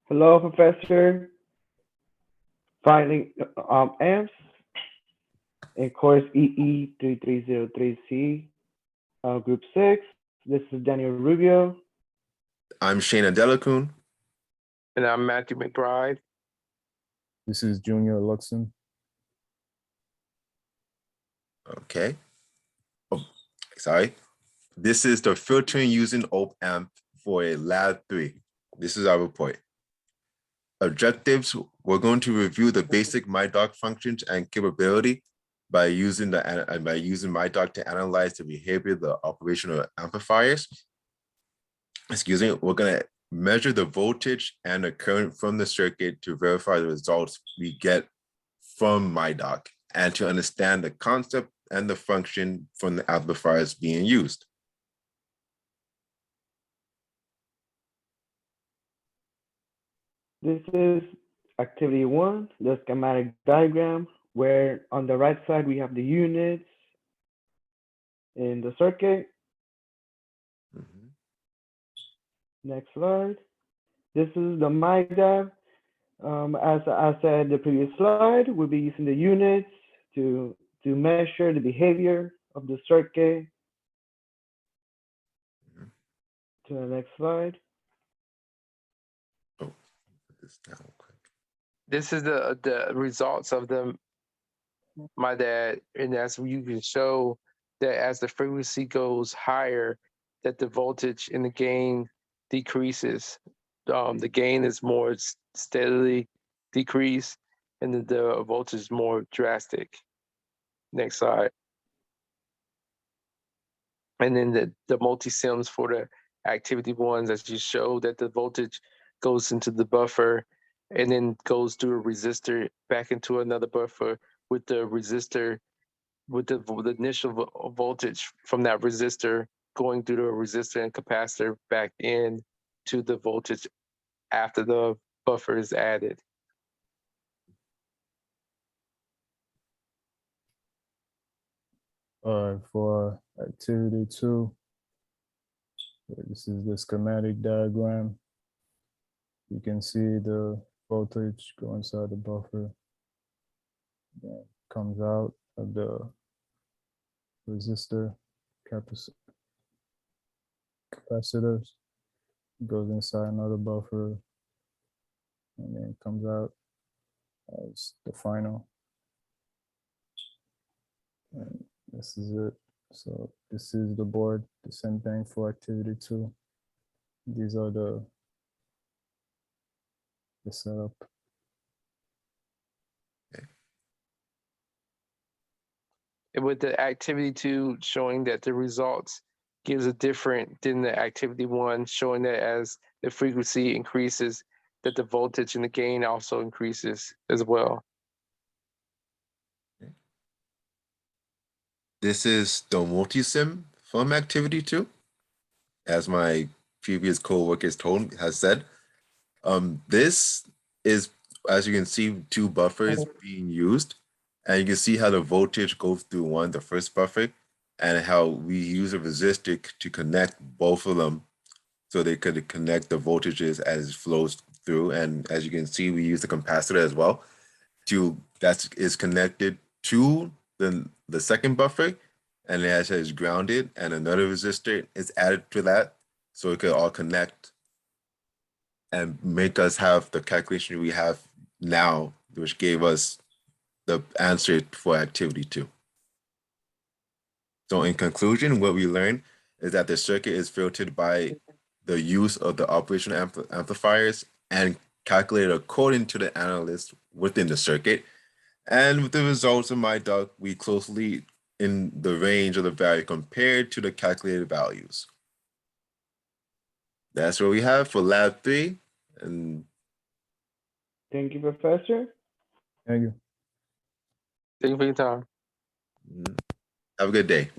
Hello, Professor. Filing amps in course EE3303C, Group 6. This is Daniel Rubio. I'm Shana Delacune. And I'm Matthew McBride. This is Junior Luxon. Okay. Oh, sorry. This is the filtering using op amp for a lab 3. This is our report. Objectives: we're going to review the basic MyDoc functions and capability by using MyDoc to analyze the behavior of the operational amplifiers. Excuse me. We're going to measure the voltage and the current from the circuit to verify the results we get from MyDoc and to understand the concept and the function from the amplifiers being used. This is activity 1, the schematic diagram, where on the right side we have the units in the circuit. Next slide. This is the MyDAV. As I said in the previous slide, we'll be using the units to measure the behavior of the circuit. To the next slide. Oh, put this down quick. This is the results of the MyDAV, and as you can show that as the frequency goes higher, that the voltage in the gain decreases. The gain is more steadily decreased, and the voltage is more drastic. Next slide. And then the multi-sims for the activity 1s, as you show that the voltage goes into the buffer and then goes through a resistor back into another buffer with the resistor, with the initial voltage from that resistor going through the resistor and capacitor back in to the voltage after the buffer is added. For activity 2, this is the schematic diagram. You can see the voltage go inside the buffer, then comes out of the resistor capacitors, goes inside another buffer, and then comes out as the final. And this is it. So this is the board, the same thing for activity 2. These are the setup. And with the activity 2 showing that the results gives a different than the activity 1, showing that as the frequency increases, that the voltage and the gain also increases as well. This is the multi-sim from activity 2. As my previous co-worker has said, this is, as you can see, 2 buffers being used, and you can see how the voltage goes through the first buffer, and how we use a resistor to connect both of them so they could connect the voltages as it flows through. And as you can see, we use the capacitor as well that is connected to the second buffer, and it is grounded, and another resistor is added to that so it could all connect and make us have the calculation we have now, which gave us the answer for activity 2. So in conclusion, what we learned is that the circuit is filtered by the use of the operational amplifiers and calculated according to the analyst within the circuit. And with the results of MyDoc, we closely in the range of the value compared to the calculated values. That's what we have for lab 3. And Thank you, Professor. Thank you. Thank you for your time. have a good day.